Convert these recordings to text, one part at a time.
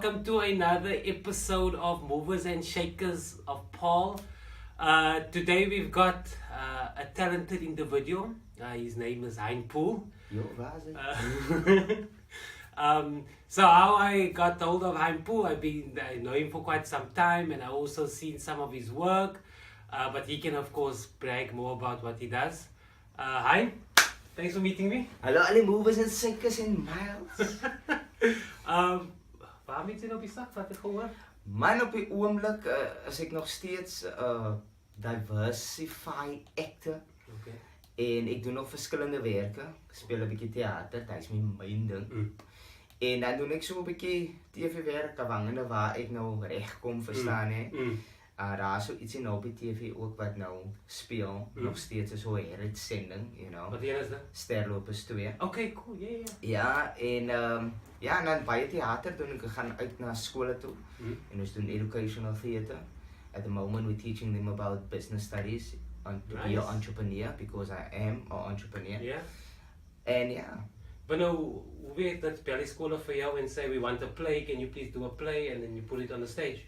welcome to another episode of Movers and Shakers of Paarl. Today we've got a talented individual. His name is Hein Poole. So how I got hold of Hein Poole, I know him for quite some time, and I also seen some of his work. But he can of course brag more about what he does. Hein, thanks for meeting me. Hallo alle movers and shakers in miles. Waarom het jy nou op die sak? Wat het gehoor? Man, op die oomblik is ek nog steeds diversify actor. Okay. En ek doen nog verskillende werke. Ek speel 'n bietjie teater, dit is my main ding. En dan doen ek so 'n bietjie TV-werk afhangende waar ek nou regkom, verstaan hè. Daar is so ietsie nou op die TV ook wat nou speel, nog steeds is so 'n heruitsending, you know. Wat is dit? Sterlopers 2. Okay, cool, yeah. Ja, en en dan baie theater doen ek gaan uit na skole toe. En ons doen educational theater. At the moment we're teaching them about business studies on to be an entrepreneur because I am an entrepreneur. Yeah. En ja. But nou, hoe werkt dat bij die scholen voor jou en say we want a play, can you please do a play and then you put it on the stage?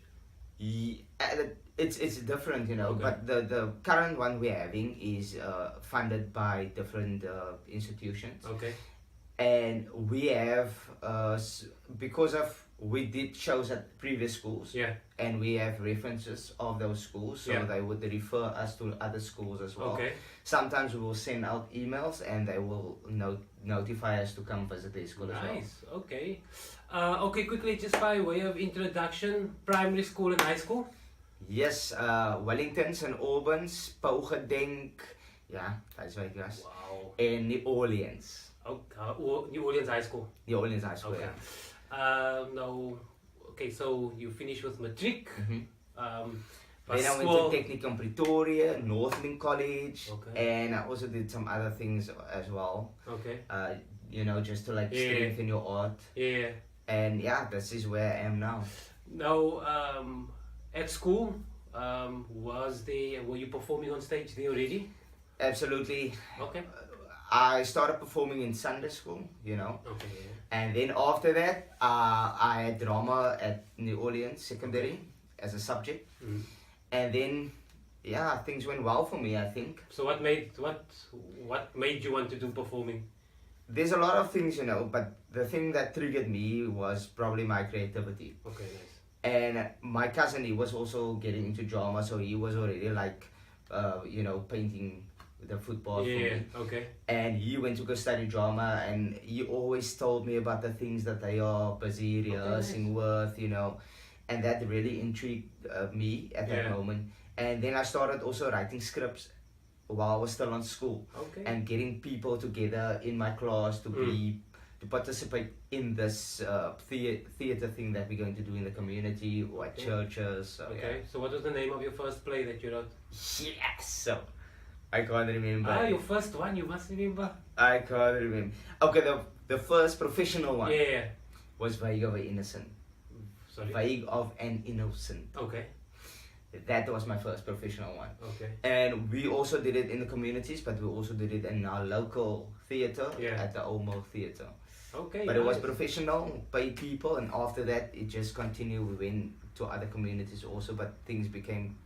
Yeah, it's different, you know, Okay. but the current one we're having is funded by different institutions. Okay. And we have, because of, we did shows at previous schools. Yeah. And we have references of those schools, so they would refer us to other schools as well. Okay. Sometimes we will send out emails and they will notify us to come visit the school as well. Nice, okay. Okay, quickly, just by way of introduction, primary school and high school? Yes, Wellington, St. Albans, Poole, ja, dat is waar ik was. Wow. En New Orleans. New Orleans High School. New Orleans High School, Okay. yeah. Okay, so you finished with matric. Then I went to Technicum Pretoria, Northland College, Okay. and I also did some other things as well. Okay. You know, just to like strengthen your art. Yeah. And yeah, this is where I am now. Now, at school, were you performing on stage there already? Absolutely. Okay. I started performing in Sunday school, you know. Okay. Yeah. And then after that, I had drama at New Orleans Secondary as a subject. And then, yeah, things went well for me, I think. So what made you want to do performing? There's a lot of things, you know, but the thing that triggered me was probably my creativity. Okay, nice. And my cousin, he was also getting into drama, so he was already like, you know, painting the football for me. Okay. And he went to go study drama, and he always told me about the things that they are busy rehearsing with, you know, and that really intrigued me at that moment. And then I started also writing scripts while I was still on school, and getting people together in my class to to participate in this theater thing that we're going to do in the community or at churches. So, So what was the name of your first play that you wrote? Yes, so I can't remember. Your first one, you must remember. I can't remember. Okay, the first professional one was Vague of an Innocent. Sorry? Vague of an Innocent. Okay. That was my first professional one. Okay. And we also did it in the communities, but we also did it in our local theater at the Old Mill Theater. Okay. But it was professional, paid people, and after that it just continued. We went to other communities also, but things became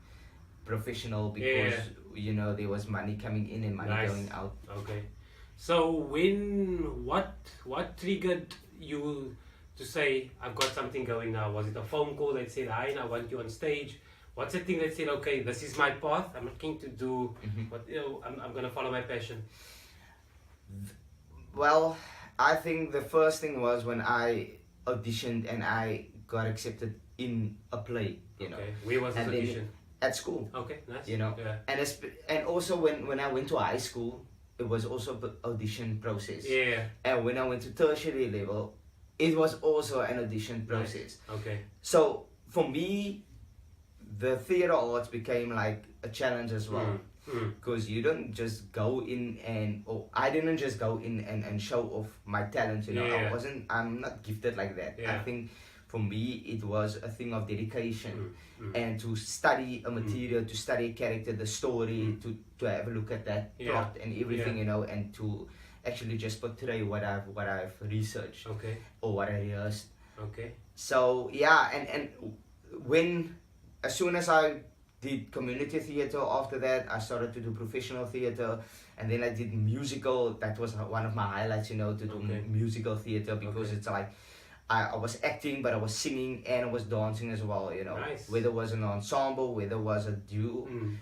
professional because you know there was money coming in and money going out. Okay. So what triggered you to say I've got something going now? Was it a phone call that said, "Hi, I want you on stage"? What's the thing that said, "Okay, this is my path. I'm looking to do what I'm gonna follow my passion"? Well, I think the first thing was when I auditioned and I got accepted in a play. You know. Where was this audition? At school. Okay, nice. You know, and also when I went to high school, it was also the audition process. Yeah. And when I went to tertiary level, it was also an audition process. Nice. Okay. So for me, the theater arts became like a challenge as well, because you don't just go in I didn't just go in and show off my talent. You know, I'm not gifted like that. I think for me it was a thing of dedication and to study a material, to study a character, the story, to have a look at that plot and everything, you know, and to actually just portray what I've researched or what I rehearsed. Okay. So yeah, and when as soon as I did community theater, after that I started to do professional theater, and then I did musical. That was one of my highlights, to do Okay. musical theater, because Okay. it's like I was acting, but I was singing and I was dancing as well. Nice. Whether it was an ensemble, whether it was a duo, Mm.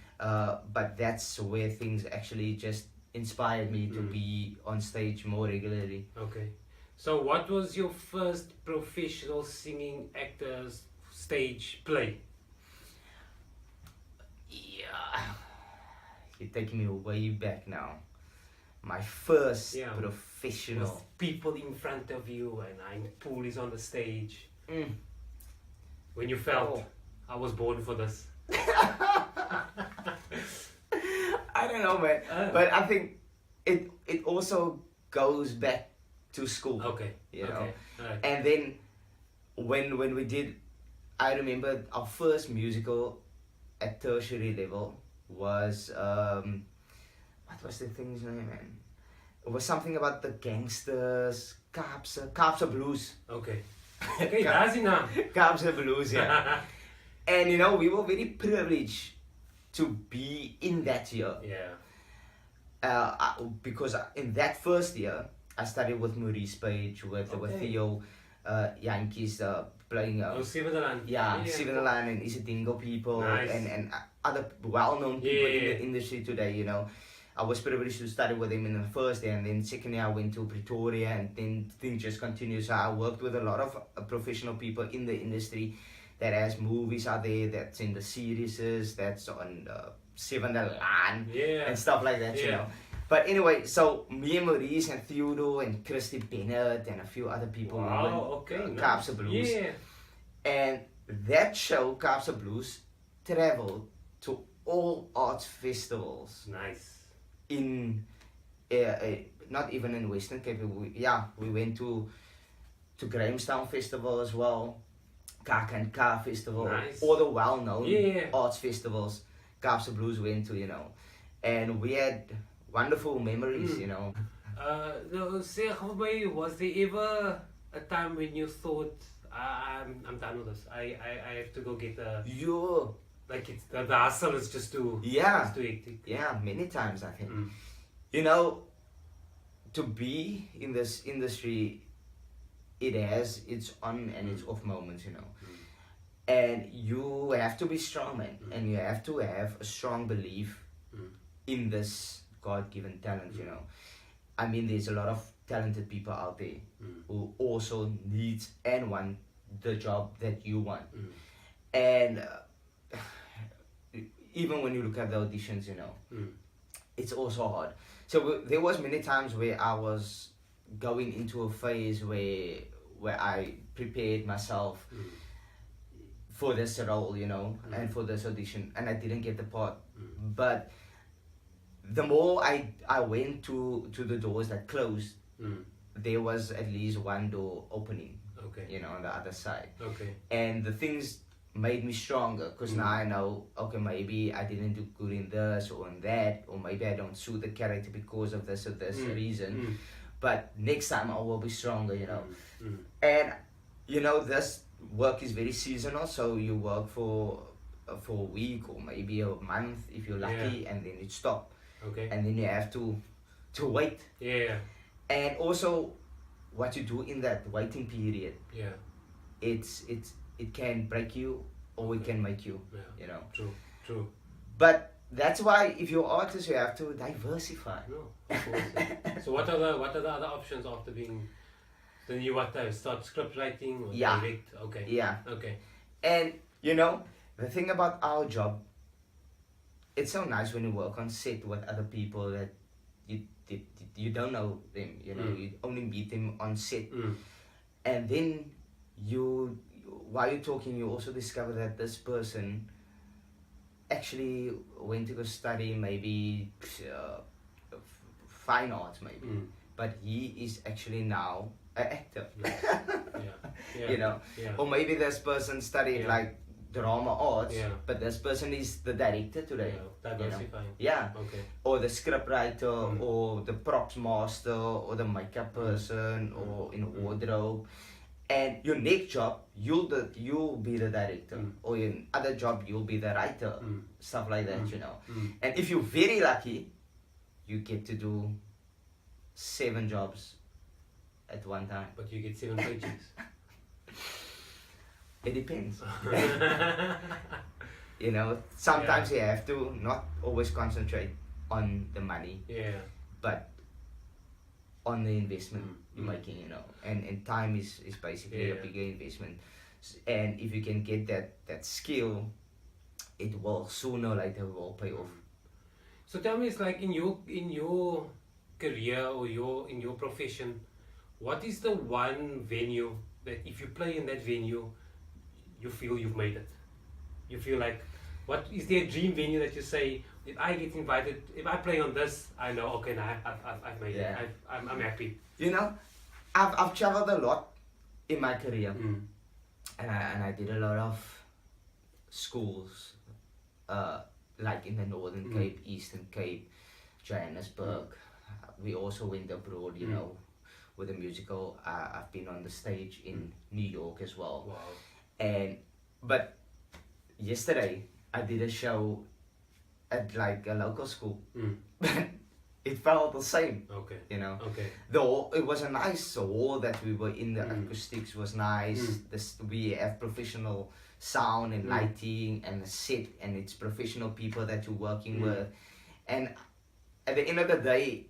but that's where things actually just inspired me to be on stage more regularly. Okay. So what was your first professional singing actor's stage play? Yeah, you're taking me way back now. My first Yeah. professional. With people in front of you and Hein Poole is on the stage. Mm. When you felt, Oh. I was born for this. I don't know, man. But I think it also goes back to school. Okay. You know. Okay. Alright. And then when we did, I remember our first musical at tertiary level was what was the thing's name, man? It was something about the gangsters, Kaapse Blues. Okay. Okay, that's enough. Kaapse Blues, yeah. And we were very privileged to be in that year. Yeah. Because in that first year, I studied with Maurice Page, with Theo Yankees playing. Switzerland. Yeah, Switzerland and Isidingo people, Nice. and other well-known people in Yeah. the industry today. I was privileged to study with them in the first year, and then second year I went to Pretoria, and then things just continued. So I worked with a lot of professional people in the industry that has movies out there, that's in the series, that's on Seven the Line, Yeah. and stuff like that, Yeah. But anyway, so me and Maurice and Theodore and Christy Bennett and a few other people Wow, were in okay. Nice. Kaapse Blues. Yeah. And that show, Kaapse Blues, traveled to all arts festivals Nice. in, not even in Western Cape. We went to Grahamstown Festival as well, K Festival, Nice. all the well-known Yeah. arts festivals Kaapse Blues went to, and we had wonderful memories, No, say, was there ever a time when you thought, I'm done with this. I have to go get a, You, like it's the hustle is just too, yeah, it's too hectic. yeah, many times I think. Mm. To be in this industry, it has its on and its off moments, and you have to be strong, man, and you have to have a strong belief in this God-given talent, I mean, there's a lot of talented people out there who also needs and want the job that you want, and even when you look at the auditions, it's also hard. So there was many times where I was going into a phase where I prepared myself for this role, and for this audition, and I didn't get the part. But the more I went to the doors that closed, there was at least one door opening, Okay. on the other side. Okay. And the things made me stronger, because now I know, okay, maybe I didn't do good in this or in that, or maybe I don't suit the character because of this or this reason. But next time I will be stronger, And this work is very seasonal, so you work for a week or maybe a month if you're lucky, and then it stops, Okay. and then you have to wait. Yeah. And also, what you do in that waiting period, Yeah. it can break you or it can make you, Yeah. True. But that's why if you're an artist, you have to diversify. No, of course. So what are the other options after being? Then you start script writing or Yeah. direct? Okay. Yeah. Okay. And the thing about our job, it's so nice when you work on set with other people that you don't know them, you only meet them on set, and then while you're talking, you also discover that this person actually went to go study maybe fine arts, maybe, but he is actually now an actor. Yeah. Yeah. Or maybe this person studied like drama arts, but this person is the director today. Diversifying. Yeah. Okay. Or the script writer, or the props master, or the makeup person, or in wardrobe. And your next job, you'll be the director, or your other job, you'll be the writer, stuff like that, you know. And if you're very lucky, you get to do 7 jobs at one time. But you get 7 paychecks. It depends. You know, sometimes you have to not always concentrate on the money, but on the investment you're making, you know. And time is basically a bigger investment. And if you can get that skill, it will sooner or later will pay off. So tell me, it's like in your career or in your profession, what is the one venue that if you play in that venue, you feel you've made it? You feel like, what is there a dream venue that you say, if I get invited, if I play on this, I know, okay, now I've made it. I'm happy. You know, I've traveled a lot in my career, and I did a lot of schools, like in the Northern Cape, Eastern Cape, Johannesburg. We also went abroad, you know, with a musical. I've been on the stage in New York as well. Wow. But yesterday I did a show at like a local school. It felt the same. Okay. You know. Okay. Though it was a nice hall that we were in. The acoustics was nice. We have professional sound and lighting and a set, and it's professional people that you're working with. And at the end of the day,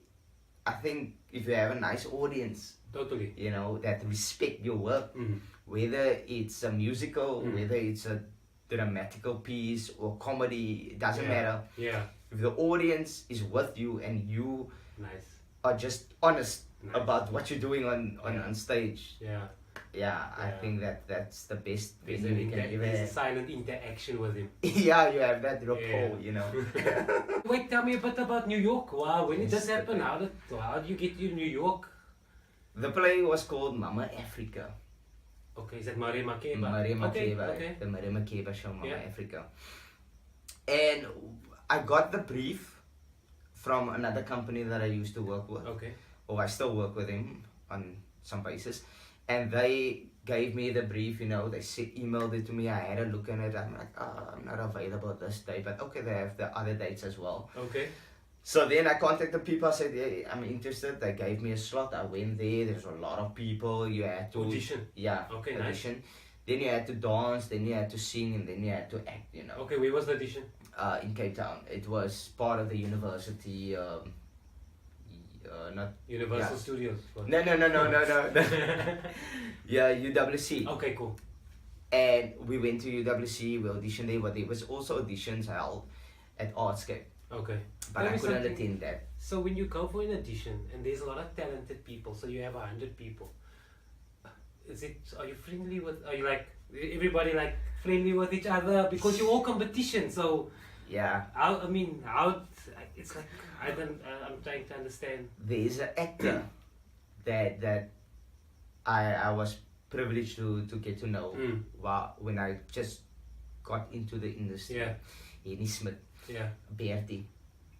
I think if you have a nice audience, totally, you know, that respect your work, whether it's a musical, whether it's a dramatical piece or comedy, it doesn't matter. Yeah. If the audience is with you and you are just honest about what you're doing on stage. I think that's the best thing you can ever have. have. Silent interaction with him. Yeah, you have that rapport, you know. Wait, tell me a bit about New York. Wow, when did this happen? How did you get to New York? The play was called Mama Africa. Okay, is that Marie Makeba? Marie Makeba, okay. The Marie Makeba show, Mama Africa. And I got the brief from another company that I used to work with. Okay. Or I still work with them on some basis. And they gave me the brief, you know, they emailed it to me, I had a look at it, I'm like, I'm not available this day, but okay, they have the other dates as well. Okay. So then I contacted people, I said, hey, I'm interested, they gave me a slot, I went there, there's a lot of people, you had to... Audition? Yeah, okay, audition. Nice. Then you had to dance, then you had to sing, and then you had to act, you know. Okay, where was the audition? In Cape Town. It was part of the university, not Universal Studios. No. Yeah, UWC. Okay, cool. And we went to UWC, we auditioned there, but there was also auditions held at Artscape. Okay. But I couldn't attend that. So when you go for an audition and there's a lot of talented people, so you have 100 people, are you friendly with, are you like, everybody like friendly with each other? Because you're all competition, so... Yeah. It's like, I'm trying to understand. There's an actor that I was privileged to get to know when I just got into the industry. Yeah. Hein Smith. Yeah. Bertie.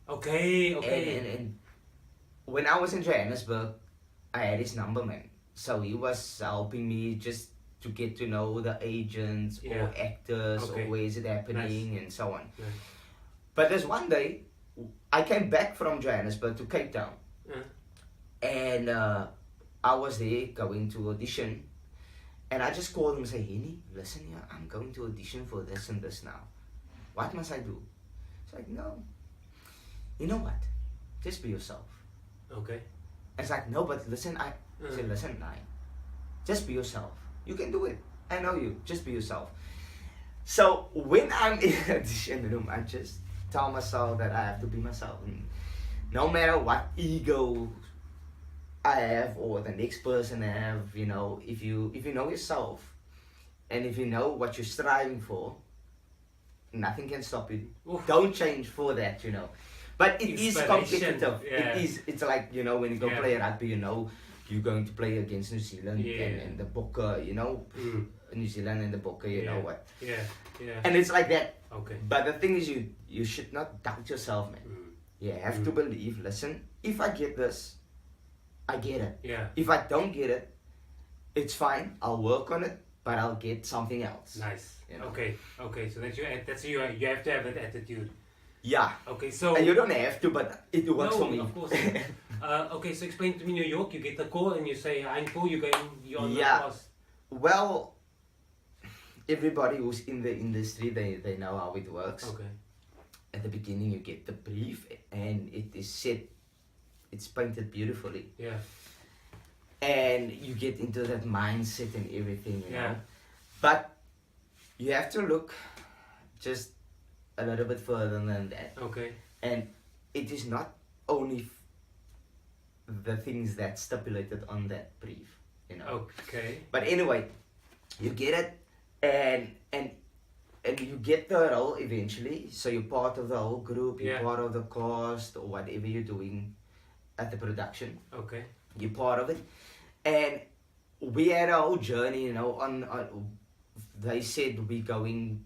Okay. And when I was in Johannesburg, I had his number, man. So he was helping me just to get to know the agents or actors or where is it happening and so on. Nice. But there's one day, I came back from Johannesburg to Cape Town. And I was there going to audition. And I just called him and said, Henny, listen here, I'm going to audition for this and this now. What must I do? It's like, no. You know what? Just be yourself. Okay. It's like, no, but listen, I said, listen, Hein, just be yourself. You can do it. I know you. Just be yourself. So when I'm in the audition room, I just tell myself that I have to be myself. And no matter what ego I have or the next person have, you know, if you know yourself and if you know what you're striving for, nothing can stop you. Oof. Don't change for that, you know. But it is competitive. Yeah. It's like, you know, when you go play rugby, you know, you're going to play against New Zealand and the Bokke, you know. New Zealand and the Bokke, you know what. Yeah. And it's like that. Okay. But the thing is, you should not doubt yourself, man. You have to believe, listen, if I get this, I get it. Yeah. If I don't get it, it's fine. I'll work on it, but I'll get something else. Nice. You know? Okay. So that's you have to have that attitude. Yeah. Okay, so And you don't have to, but it works no, for me. of course. Okay, so explain to me New York. You get the call and you say, "I'm Poole. You're on Yeah. the course." Well, everybody who's in the industry, they know how it works. Okay. At the beginning, you get the brief, and it is set. It's painted beautifully, Yeah. and you get into that mindset and everything, you Yeah. know. But you have to look just a little bit further than that, Okay. and it is not only the things that stipulated on that brief, you know. Okay. But anyway, you get it, and you get the role eventually. So you're part of the whole group. You're Yeah. part of the cast or whatever you're doing at the production. Okay. You're part of it, and we had a whole journey. You know, on they said we're going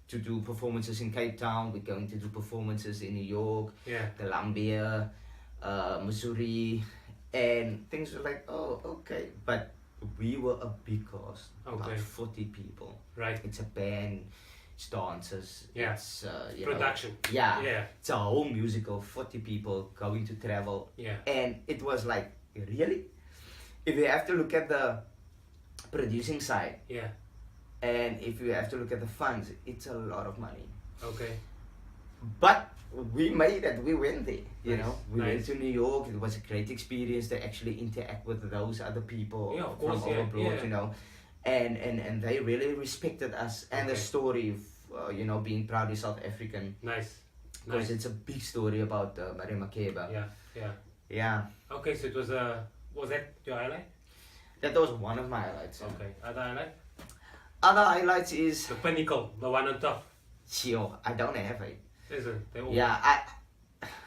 to do performances in Cape Town. We're going to do performances in New York, Yeah. Columbia, Missouri, and things were like, oh, okay. But we were a big cast, Okay. about 40 people. Right. It's a band, it's dancers, Yeah. it's you know, Production. yeah, Yeah. it's a whole musical, 40 people going to travel, Yeah. and it was like, really? If you have to look at the producing side, Yeah. and if you have to look at the funds, it's a lot of money. Okay. But we made it. We went there. You Nice, know, we went nice. to New York. It was a great experience to actually interact with those other people Yeah, of from course, yeah, abroad. yeah. You know, and they really respected us and the Okay. story of you know, being proudly South African, Nice. because Nice. it's a big story about Mary Makeba. Yeah. Yeah. Yeah, Okay, so it was that your highlight? that was one of my highlights. Okay. Other highlight? Other highlights is The pinnacle, the one on top. chill. I don't have it. Isn't they all? Yeah,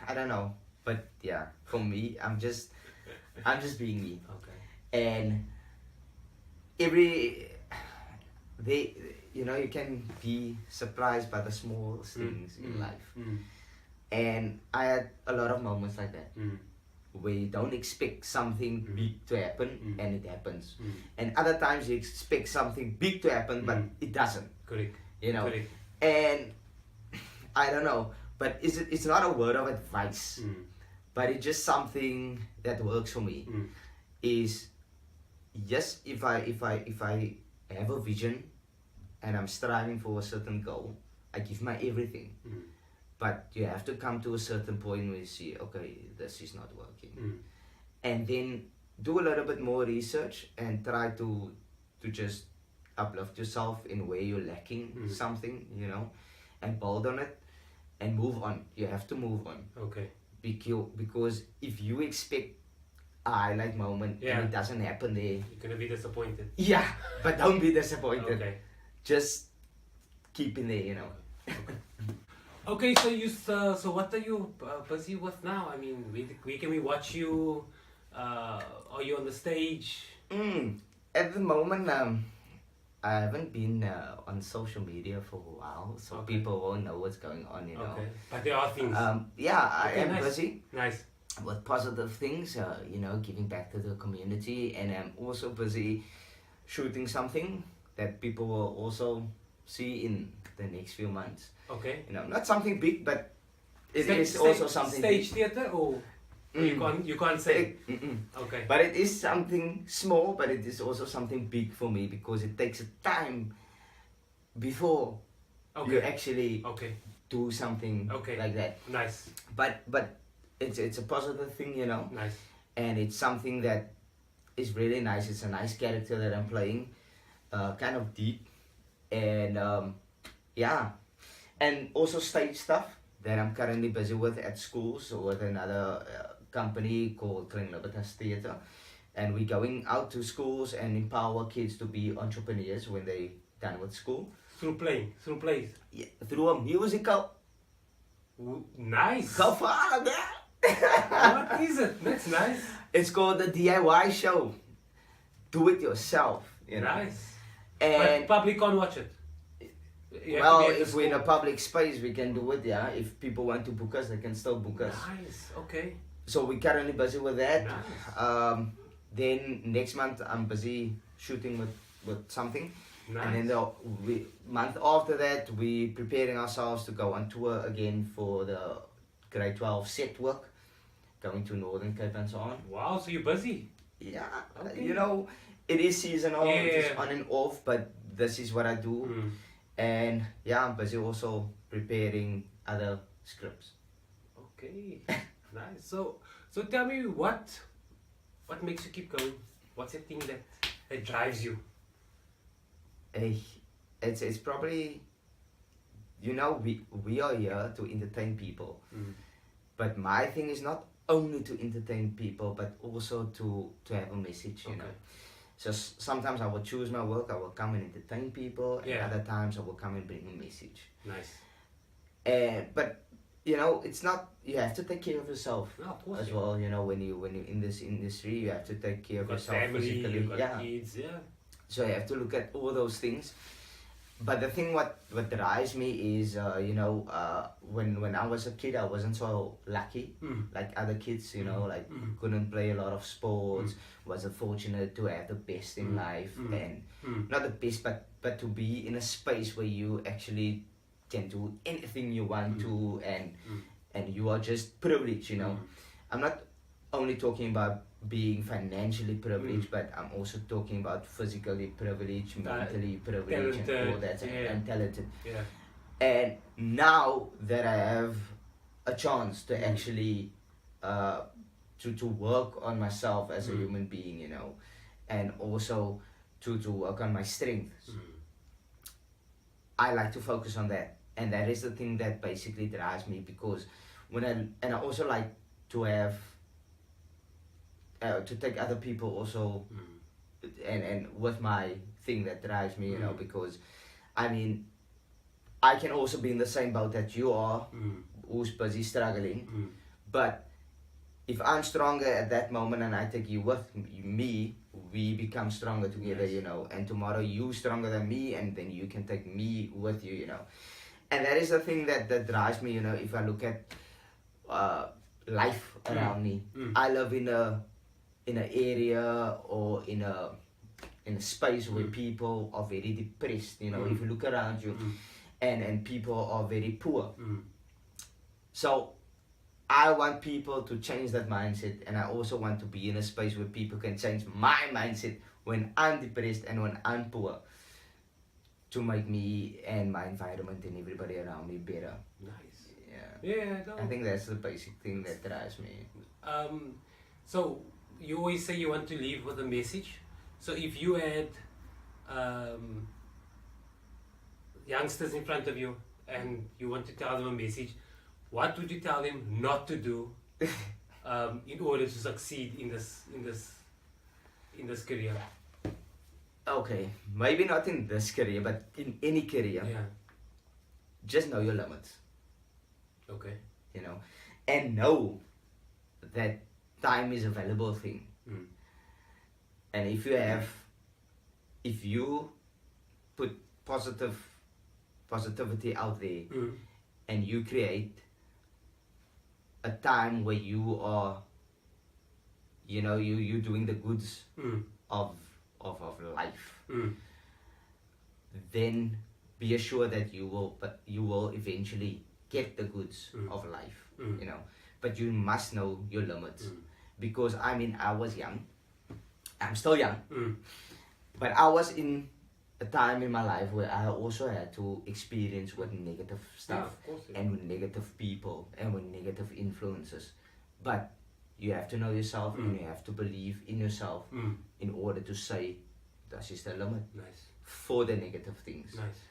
I don't know, but yeah, for me, I'm just being me. Okay. And you know, you can be surprised by the small things in life, and I had a lot of moments like that where you don't expect something big to happen and it happens, and other times you expect something big to happen but it doesn't, Correct. you know. Correct. And I don't know, but it's not a word of advice, but it's just something that works for me. Is yes, if I have a vision and I'm striving for a certain goal, I give my everything. But you have to come to a certain point where you see, okay, this is not working, and then do a little bit more research and try to just uplift yourself in where you're lacking something, you know, and build on it and move on. You have to move on. Okay. Because if you expect a highlight moment Yeah. and it doesn't happen there, You're gonna be disappointed. yeah, but don't be disappointed. Okay. Just keep in there, you know. Okay, so what are you busy with now? I mean, we can we watch you? Are you on the stage? At the moment, I haven't been on social media for a while, so Okay. people won't know what's going on, you know. Okay, but there are things. Yeah, I Okay, am nice. busy Nice. with positive things, you know, giving back to the community, and I'm also busy shooting something that people will also see in the next few months. Okay. You know, not something big, but it Sta- is sta- also something stage big. theater or you can't say. Okay. But it is something small, but it is also something big for me because it takes a time before you Okay. actually Okay. do something Okay. like that. Nice. But it's a positive thing, you know, Nice. and it's something that is really nice. It's a nice character that I'm playing, kind of deep, and yeah, and also stage stuff that I'm currently busy with at schools or with another company called Klein Libertas Theatre, and we're going out to schools and empower kids to be entrepreneurs when they done with school. Through plays. Yeah, through a musical. Nice. Go far, man! What is it? That's nice. It's called the DIY show. Do it yourself, you know. Nice. And But public can't watch it. You have to well, be at the if we're in a school. public space, we can do it. Yeah, if people want to book us, they can still book us. Nice. Okay. So we're currently busy with that. Nice. Then next month I'm busy shooting with something. Nice. And then the month after that, we preparing ourselves to go on tour again for the grade 12 set work, going to Northern Cape and so on. Wow, so you're busy. Yeah, Okay. you know, it is seasonal, Yeah. it is on and off, but this is what I do. Mm. And yeah, I'm busy also preparing other scripts. Okay, nice. So tell me what makes you keep going? What's the thing that drives you? It's probably, you know, we are here to entertain people. Mm. But my thing is not only to entertain people, but also to have a message, you know. So sometimes I will choose my work, I will come and entertain people, and Yeah. other times I will come and bring a message. Nice. But you know, it's not, you have to take care of yourself No, of course. as well, you know, when you're in this industry, you have to take care You of got yourself family, physically. you got Yeah. kids, yeah. So you have to look at all those things. But the thing what drives me is, you know, when I was a kid, I wasn't so lucky like other kids, you know, like couldn't play a lot of sports, wasn't fortunate to have the best in life, and not the best, but to be in a space where you actually can do anything you want to, and you are just privileged, you know. I'm not only talking about being financially privileged, but I'm also talking about physically privileged, mentally privileged, and all that, and talented. Yeah. And now that I have a chance to actually to work on myself as a human being, you know, and also to work on my strengths, I like to focus on that, and that is the thing that basically drives me, because I also like to have to take other people also, and with my thing that drives me, you know, because I mean, I can also be in the same boat that you are, who's busy struggling, but if I'm stronger at that moment and I take you with me, we become stronger together, you know, and tomorrow you stronger than me, and then you can take me with you, you know. And that is the thing that drives me, you know. If I look at life around me, I live in an area or in a space where people are very depressed, you know. If you look around you, and people are very poor. So I want people to change that mindset, and I also want to be in a space where people can change my mindset when I'm depressed and when I'm poor, to make me and my environment and everybody around me better. Nice. Yeah. Yeah, no. I think that's the basic thing that drives me. So you always say you want to leave with a message. So if you had youngsters in front of you and you want to tell them a message, what would you tell them not to do in order to succeed in this career? Okay, maybe not in this career, but in any career, Yeah. just know your limits, Okay. you know, and know that time is a valuable thing. And if you put positivity out there, and you create a time where you are, you know, you're doing the goods of life, then be assured that you will eventually get the goods of life, you know. But you must know your limits, because I mean, I was young, I'm still young, but I was in a time in my life where I also had to experience with negative stuff, of course, yeah. and with negative people and with negative influences. But you have to know yourself, and you have to believe in yourself in order to say, this is the limit. Nice. For the negative things. Nice.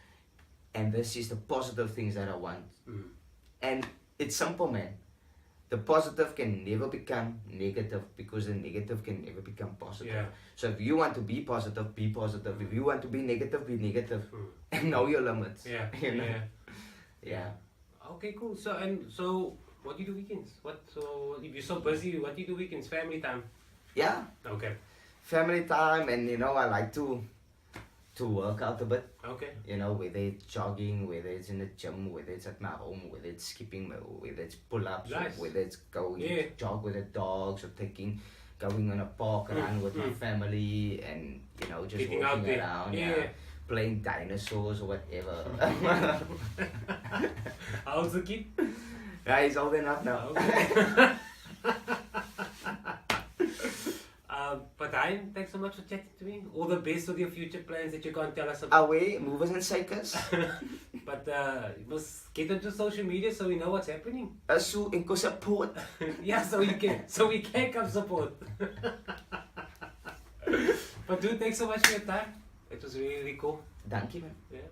And this is the positive things that I want. And it's simple, man. The positive can never become negative, because the negative can never become positive. Yeah. So if you want to be positive, be positive. If you want to be negative, be negative. And know your limits. Yeah. You know? Yeah. Okay, cool. So what do you do weekends? So if you're so busy, what do you do weekends? Family time? Yeah. Okay. Family time, and you know, I like to work out a bit. Okay. You know, whether it's jogging, whether it's in the gym, whether it's at my home, whether it's skipping, whether it's pull-ups, Nice. or whether it's going Yeah. jog with the dogs, or going on a park run with my family and, you know, just Getting out walking there. around, Yeah. playing dinosaurs or whatever. How's the kid? Yeah, he's old enough now. Okay. But Hein, thanks so much for chatting to me. All the best with your future plans that you can't tell us about. Away, movers and shakers. But you must get onto social media so we know what's happening. So, in support. Yeah, so we can come support. But dude, thanks so much for your time. It was really, really cool. Thank you, man. Yeah.